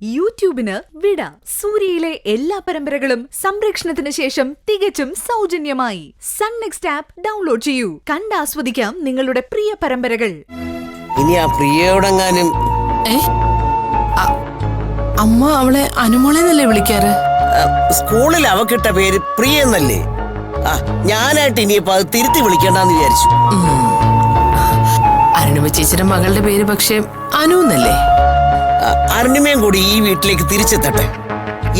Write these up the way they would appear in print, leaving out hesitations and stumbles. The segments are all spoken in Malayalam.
യൂട്യൂബിന് വിട. സൂര്യയിലെ എല്ലാ പരമ്പരകളും സംരക്ഷണത്തിന് ശേഷം തികച്ചും സൗജന്യമായി സൺ നെക്സ്റ്റ് ആപ്പ് ഡൗൺലോഡ് ചെയ്യൂ. കണ്ടാസ്വദിക്കാം നിങ്ങളുടെ പ്രിയ പരമ്പരകൾ. ഇനി ആ പ്രിയയോടെങ്ങാനും അമ്മ അവളെ അനുമോളെന്നല്ലേ വിളിക്കാറ്? സ്കൂളിൽ അവക്കിട്ട പേര് പ്രിയ എന്നല്ലേ? ഞാനായിട്ട് ഇനിയിപ്പോ അത് തിരുത്തി വിളിക്കണ്ടെന്ന് വിചാരിച്ചു. അരുണിമ ചേച്ചിയുടെ മകളുടെ പേര് പക്ഷെ അനു എന്നല്ലേ? അരുണിമയും കൂടി ഈ വീട്ടിലേക്ക് തിരിച്ചെത്തട്ടെ.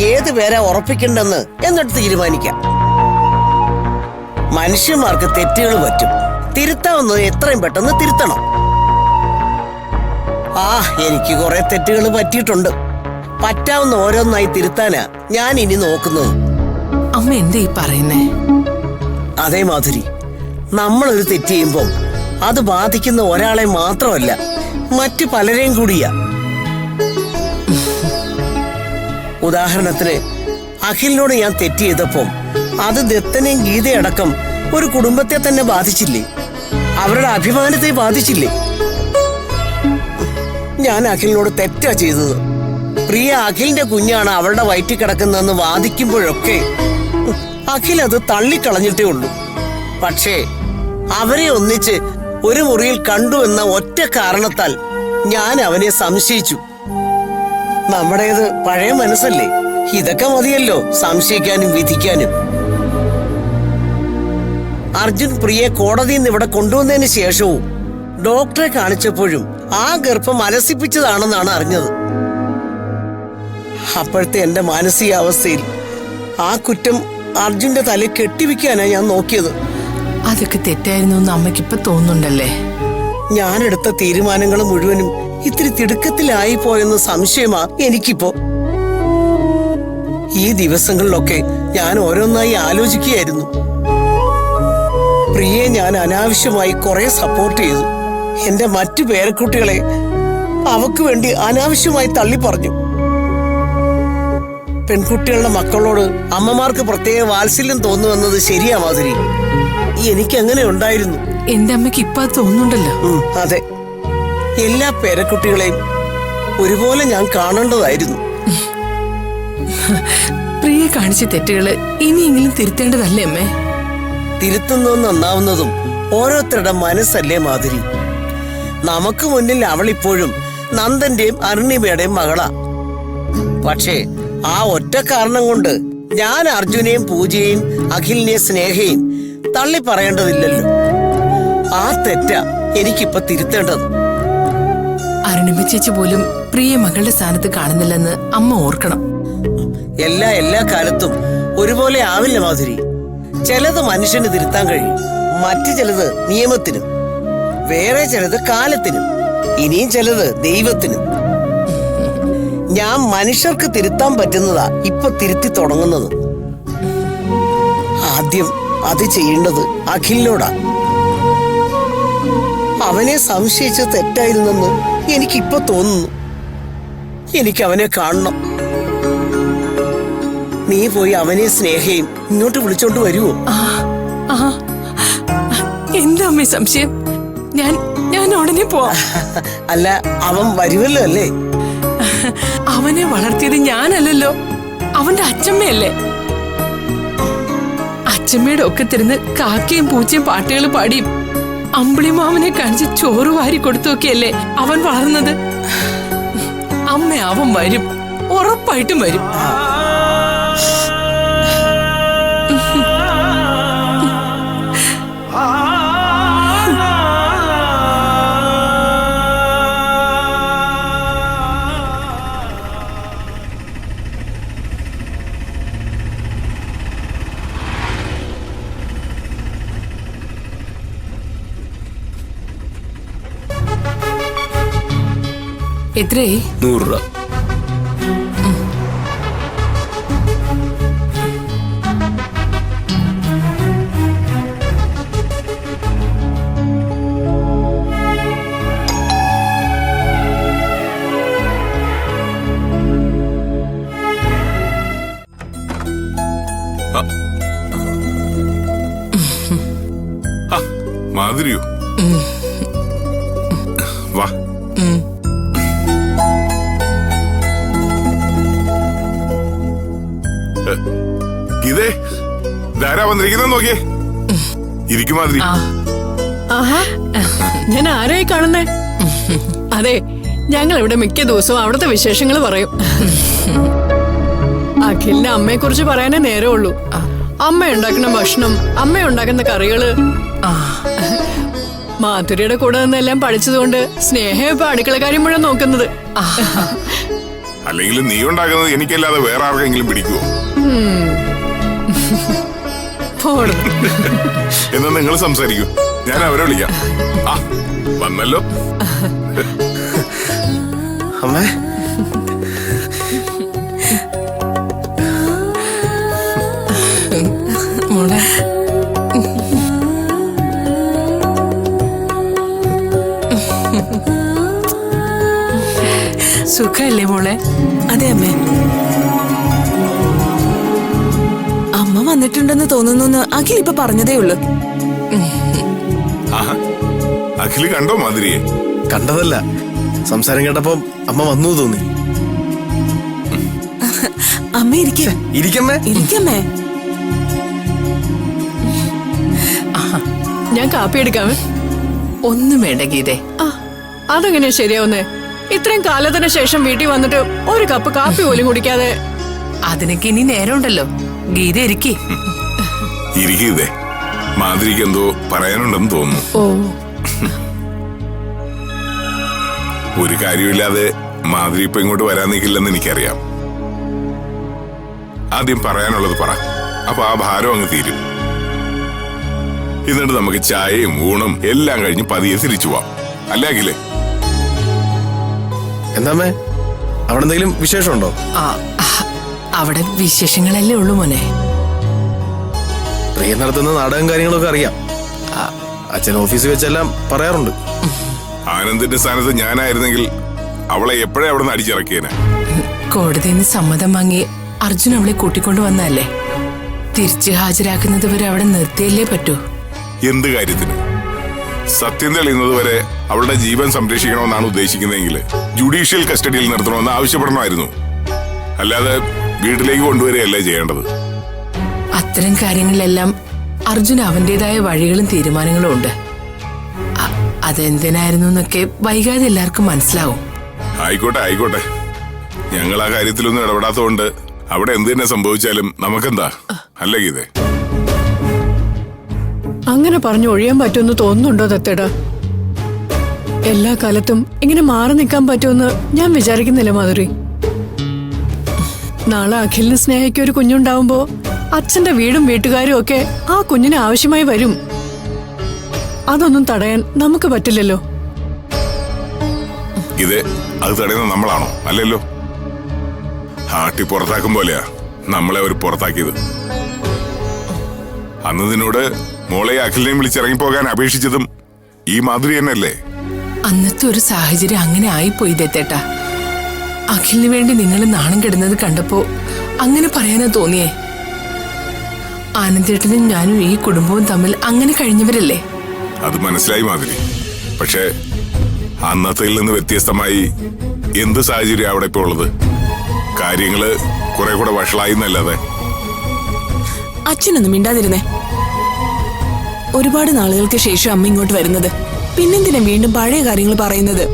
ഏത് പേരാ ഉറപ്പിക്കണ്ടെന്ന് എന്നിട്ട് തീരുമാനിക്കാം. മനുഷ്യന്മാർക്ക് തെറ്റുകൾ പറ്റും, തിരുത്താവുന്നത് എത്രയും പെട്ടെന്ന് തിരുത്തണം. എനിക്ക് കുറെ തെറ്റുകൾ പറ്റിയിട്ടുണ്ട്. പറ്റാവുന്ന ഓരോന്നായി തിരുത്താനാ ഞാൻ ഇനി നോക്കുന്നത്. അമ്മ എന്താ ഈ പറയുന്നേ? അതേ മാധുരി, നമ്മളൊരു തെറ്റ് ചെയ്യുമ്പോൾ അത് ബാധിക്കുന്ന ഒരാളെ മാത്രമല്ല, മറ്റു പലരെയും കൂടിയാ. ഉദാഹരണത്തിന് അഖിലിനോട് ഞാൻ തെറ്റ് ചെയ്തപ്പോൾ അത് ദത്തനെയും ഗീതയടക്കം ഒരു കുടുംബത്തെ തന്നെ ബാധിച്ചില്ലേ? അവരുടെ അഭിമാനത്തെ ബാധിച്ചില്ലേ? ഞാൻ അഖിലിനോട് തെറ്റാ ചെയ്തത്. പ്രിയ അഖിലിന്റെ കുഞ്ഞാണ് അവളുടെ വയറ്റിൽ കിടക്കുന്നതെന്ന് വാദിക്കുമ്പോഴൊക്കെ അഖിൽ അത് തള്ളിക്കളഞ്ഞിട്ടേ ഉള്ളൂ. പക്ഷേ അവരെ ഒന്നിച്ച് ഒരു മുറിയിൽ കണ്ടു എന്ന ഒറ്റ കാരണത്താൽ ഞാൻ അവനെ സംശയിച്ചു. നമ്മുടേത് പഴയ മനസ്സല്ലേ, ഇതൊക്കെ മതിയല്ലോ സംശയിക്കാനും വിധിക്കാനും. അർജുൻ പ്രിയെ കോടതിയിൽ നിന്ന് ഇവിടെ കൊണ്ടുവന്നതിന് ശേഷവും ഡോക്ടറെ കാണിച്ചപ്പോഴും ആ ഗർഭം അലസിപ്പിച്ചതാണെന്നാണ് അറിഞ്ഞത്. അപ്പോഴത്തെ എന്റെ മാനസികാവസ്ഥയിൽ ആ കുറ്റം അർജുന്റെ തല കെട്ടിവെക്കാനാ ഞാൻ നോക്കിയത്. അതൊക്കെ തെറ്റായിരുന്നു എന്ന് അമ്മയ്ക്കിപ്പൊ തോന്നുന്നുണ്ടല്ലേ? ഞാനെടുത്ത തീരുമാനങ്ങൾ മുഴുവനും ഇത്തിരി തിടുക്കത്തിലായി പോയെന്ന് സംശയമാ എനിക്കിപ്പോ. ഈ ദിവസങ്ങളിലൊക്കെ ഞാൻ ഓരോന്നായി ആലോചിക്കുകയായിരുന്നു. പ്രിയെ ഞാൻ അനാവശ്യമായി കുറെ സപ്പോർട്ട് ചെയ്തു. എന്റെ മറ്റു പേരക്കുട്ടികളെ അവക്ക് വേണ്ടി അനാവശ്യമായി തള്ളി പറഞ്ഞു. പെൺകുട്ടികളുടെ മക്കളോട് അമ്മമാർക്ക് പ്രത്യേക വാത്സല്യം തോന്നുമെന്നത് ശരിയാ മാധുരി. എനിക്കങ്ങനെ ഉണ്ടായിരുന്നു. എന്റെ അമ്മയ്ക്ക് ഇപ്പൊ തോന്നുന്നുണ്ടല്ലോ. അതെ, എല്ലാ പേരക്കുട്ടികളെയും ഒരുപോലെ ഞാൻ കാണേണ്ടതായിരുന്നു. പ്രിയ കാണിച്ച തെറ്റുകള് ഇനിയെങ്കിലും തിരുത്തേണ്ടതല്ലേ അമ്മേ? തിരുത്തുന്നതും നന്നാവുന്നതും ഓരോരുത്തരുടെ മനസ്സല്ലേ മാധുരി. നമുക്ക് മുന്നിൽ അവളിപ്പോഴും നന്ദന്റെയും അരുണിമയുടെയും മകളാ. പക്ഷേ ആ ഒറ്റ കാരണം കൊണ്ട് ഞാൻ അർജുനെയും പൂജയെയും അഖിലിനെയും സ്നേഹയും തള്ളി പറയേണ്ടതില്ലല്ലോ. ആ തെറ്റാ എനിക്കിപ്പൊ തിരുത്തേണ്ടത്. അരുണിമ ചേച്ചി പോലും പ്രിയ മകളുടെ സ്ഥാനത്ത് കാണുന്നില്ലെന്ന് അമ്മ ഓർക്കണം. എല്ലാ കാലത്തും ഒരുപോലെ ആവില്ല മാധുരി. ചിലത് മനുഷ്യന് തിരുത്താൻ കഴിയും, മറ്റു ചിലത് നിയമത്തിനും, വേറെ ചിലത് കാലത്തിനും, ഇനിയും ചിലത് ദൈവത്തിനും. ഞാൻ മനുഷ്യർക്ക് തിരുത്താൻ പറ്റുന്നതാ ഇപ്പൊ തിരുത്തി തുടങ്ങുന്നത്. ആദ്യം അത് ചെയ്യേണ്ടത് അഖിലിനോടാ. അവനെ സംശയിച്ച് തെറ്റായിരുന്നെന്ന് എനിക്കിപ്പൊ തോന്നുന്നു. എനിക്ക് അവനെ കാണണം. നീ പോയി അവനെ സ്നേഹയും ഇങ്ങോട്ട് വിളിച്ചോണ്ട് വരുവോ? എന്താ അമ്മേ സംശയം? ഞാൻ ഉടനെ പോവാം. അല്ല, അവൻ വരുമല്ലോ അല്ലേ? അവനെ വളർത്തിയത് ഞാനല്ലല്ലോ, അവന്റെ അച്ഛമ്മയല്ലേ. അച്ഛമ്മയുടെ ഒക്കെ തിരുന്ന് കാക്കയും പൂച്ചയും പാട്ടുകൾ പാടിയും അമ്പിളിമാവനെ കാണിച്ച് ചോറ് വാരി കൊടുത്തൊക്കെയല്ലേ അവൻ വളർന്നത്. അമ്മ അവൻ വരും, ഉറപ്പായിട്ടും വരും. എത്രേ? 100 രൂപ. മാധുരിയോ? വാ. ഇതേ ധാരാ വന്നിരിക്കുന്ന നോക്കിയേ. ഇരിക്കും മാതിരി. ആഹാ, ഞാൻ ആരായി കാണുന്നേ? അതെ, ഞങ്ങൾ ഇവിടെ മിക്ക ദിവസവും അവിടുത്തെ വിശേഷങ്ങൾ പറയും. അഖിലിന്റെ അമ്മയെ കുറിച്ച് പറയാനേ നേരമുള്ളൂ. അമ്മ ഉണ്ടാക്കുന്ന ഭക്ഷണം, അമ്മ ഉണ്ടാക്കുന്ന കറികള്. മാധുരിയുടെ കൂടെ നിന്നെല്ലാം പഠിച്ചതുകൊണ്ട് സ്നേഹം ഇപ്പൊ അടുക്കളക്കാര്യം മുഴുവൻ നോക്കുന്നത്. അല്ലെങ്കിൽ നീ ഉണ്ടാക്കുന്നത് എനിക്കല്ലാതെ വേറെ ആർക്കെങ്കിലും പിടിക്കുവോ? എന്നാ നിങ്ങൾ സംസാരിക്കൂ, ഞാൻ അവരെ വിളിക്കാം. ആ വന്നല്ലോ. അമ്മേ, മോളെ സുഖല്ലേ മോളെ? അതെ അമ്മേ. അമ്മ വന്നിട്ടുണ്ടെന്ന് തോന്നുന്നു. അഖിൽ ഇപ്പൊ പറഞ്ഞതേ ഉള്ളു. ആഹാ, അഖില് കണ്ടോ മാതിരിയെ? കണ്ടതല്ല, സംസാരം കേട്ടപ്പോ അമ്മ വന്നു തോന്നി. അമ്മ ഇരിക്കേ. ഇരിക്കമ്മേ. ഇരിക്കമ്മേ. ഞാൻ കാപ്പി എടുക്കാമേ? ഒന്നും വേണ്ട ഗീതേ. അതെങ്ങനെയാ ശരിയാവുന്നേ? ഇത്രയും കാലത്തിന് ശേഷം വീട്ടിൽ വന്നിട്ട് ഒരു കപ്പ് കാപ്പി പോലും കുടിക്കാതെ. അതിനൊക്കെ ഇനി നേരമുണ്ടല്ലോ. ഗീത ഇരിക്കേ. ഇരിക്കേ, മാതിരിക്ക് എന്തോ പറയാനുണ്ടെന്ന് തോന്നുന്നു. ഓ, ഒരു കാര്യമില്ലാതെ മാതിരി ഇപ്പൊ ഇങ്ങോട്ട് വരാൻ നിൽക്കില്ലെന്ന് എനിക്കറിയാം. ആദ്യം പറയാനുള്ളത് പറ, അപ്പൊ ആ ഭാരം അങ്ങ് തീരും. എന്നിട്ട് നമുക്ക് ചായയും ഊണും എല്ലാം കഴിഞ്ഞ് പതിയെ തിരിച്ചു പോവാം, അല്ലേ അഖിലേ? എന്താമ്മേ, അവിടെ എന്തെങ്കിലും വിശേഷമുണ്ടോ? അവിടെ വിശേഷങ്ങളല്ലേ ഉള്ളു മോനെ. പ്രിയ നടത്തുന്ന നാടകം കാര്യങ്ങളൊക്കെ അറിയാം. അച്ഛൻ ഓഫീസിൽ വെച്ചെല്ലാം പറയാറുണ്ട്. ആനന്ദിന്റെ സ്ഥാനത്ത് ഞാനായിരുന്നെങ്കിൽ അവളെ എപ്പോഴേ അവിടെ നിന്ന് അടിച്ചിറക്കിയേനെ. കോടതിയിൽ നിന്ന് സമ്മതം വാങ്ങി അർജുൻ അവളെ കൂട്ടിക്കൊണ്ടു വന്നല്ലേ. തിരിച്ച് ഹാജരാക്കുന്നത് വരെ അവിടെ നിർത്തിയല്ലേ പറ്റൂ. എന്ത് കാര്യത്തിന്? സത്യം തെളിയുന്നത് വരെ അവളുടെ ജീവൻ സംരക്ഷിക്കണമെന്നാണ് ഉദ്ദേശിക്കുന്നതെങ്കിൽ ജുഡീഷ്യൽ കസ്റ്റഡിയിൽ നിർത്തണമെന്ന് ആവശ്യപ്പെടണമായിരുന്നു. അല്ലാതെ വീട്ടിലേക്ക് കൊണ്ടുവരികയല്ലേ ചെയ്യേണ്ടത്. അത്തരം കാര്യങ്ങളിലെല്ലാം അർജുൻ അവന്റേതായ വഴികളും തീരുമാനങ്ങളും ഉണ്ട്. അതെന്തിനായിരുന്നു എന്നൊക്കെ വൈകാതെ എല്ലാവർക്കും മനസ്സിലാവും. ആയിക്കോട്ടെ ആയിക്കോട്ടെ, ഞങ്ങൾ ആ കാര്യത്തിലൊന്നും ഇടപെടാത്തതുകൊണ്ട് അവിടെ എന്ത് തന്നെ സംഭവിച്ചാലും നമുക്കെന്താ, അല്ലേ ഗീതേ? അങ്ങനെ പറഞ്ഞു ഒഴിയാൻ പറ്റുമെന്ന് തോന്നുന്നുണ്ടോ ദത്തേടാ? എല്ലാ കാലത്തും ഇങ്ങനെ മാറി നിൽക്കാൻ പറ്റുമെന്ന് ഞാൻ വിചാരിക്കുന്നില്ല മാധുരി. നാളെ അഖിലിന് സ്നേഹയ്ക്ക് ഒരു കുഞ്ഞുണ്ടാവുമ്പോ അച്ഛന്റെ വീടും വീട്ടുകാരും ഒക്കെ ആ കുഞ്ഞിന് ആവശ്യമായി വരും. അതൊന്നും തടയാൻ നമുക്ക് പറ്റില്ലല്ലോ. ഇത് അത് തടയുന്ന നമ്മളാണോ? അല്ലല്ലോ. ആട്ടി പുറത്താക്കും പോലെയാ നമ്മളെ അവർ പുറത്താക്കിയത്. അന്ന് നിന്നോട് മോളെ അഖിലിനെയും വിളിച്ചിറങ്ങിപ്പോകാൻ അപേക്ഷിച്ചതും ഈ മാതിരി തന്നെയല്ലേ? അന്നത്തെ ഒരു സാഹചര്യം അങ്ങനെ ആയിപ്പോയി ദത്തേട്ടാ. അഖിലിന് വേണ്ടി നിങ്ങൾ നാണം കെടുന്നത് കണ്ടപ്പോ അങ്ങനെ പറയാനാ തോന്നിയേ. ആനന്ദേട്ടനും ഞാനും ഈ കുടുംബവും തമ്മിൽ അങ്ങനെ കഴിഞ്ഞവരല്ലേ. അത് മനസ്സിലായി മാതിരി. പക്ഷെ അന്നത്തിൽ നിന്ന് വ്യത്യസ്തമായി എന്ത് സാഹചര്യം അവിടെ ഇപ്പോ ഉള്ളത്? കാര്യങ്ങള് കുറെ കൂടെ വഷളായി എന്നല്ലാതെ. അച്ഛനൊന്നും മിണ്ടാതിരുന്നേ. ഒരുപാട് നാളുകൾക്ക് ശേഷം അമ്മ ഇങ്ങോട്ട് വരുന്നത്. പിന്നെന്തിനാ വീണ്ടും പഴയ കാര്യങ്ങൾ പറയുന്നത്?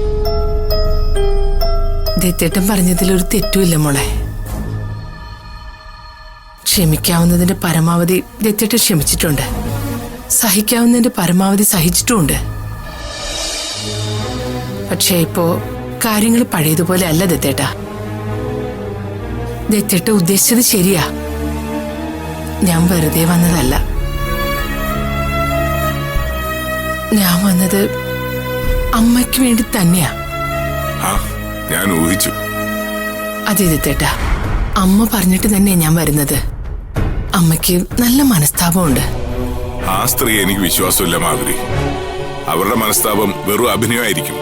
ദത്തേട്ടൻ പറഞ്ഞതിലൊരു തെറ്റുമില്ല മോളെ. ക്ഷമിക്കാവുന്നതിന്റെ പരമാവധി ദത്തേട്ടൻ ക്ഷമിച്ചിട്ടുണ്ട്. സഹിക്കാവുന്നതിന്റെ പരമാവധി സഹിച്ചിട്ടുമുണ്ട്. പക്ഷേ ഇപ്പോ കാര്യങ്ങൾ പഴയതുപോലെ അല്ല ദത്തേട്ടാ. ദത്തേട്ട ഉദ്ദേശിച്ചത് ശരിയാ. ഞാൻ വെറുതെ വന്നതല്ല. ഞാൻ വന്നത് അമ്മയ്ക്ക് വേണ്ടി തന്നെയാ. ഞാൻ ഊഹിച്ചു. അതെ ദത്തേട്ടാ, അമ്മ പറഞ്ഞിട്ട് തന്നെ ഞാൻ വരുന്നത്. അമ്മയ്ക്ക് നല്ല മനസ്താപമുണ്ട്. ആ സ്ത്രീ എനിക്ക് വിശ്വാസമില്ല മാധുരി. അവരുടെ മനസ്താപം വെറും അഭിനയമായിരിക്കും.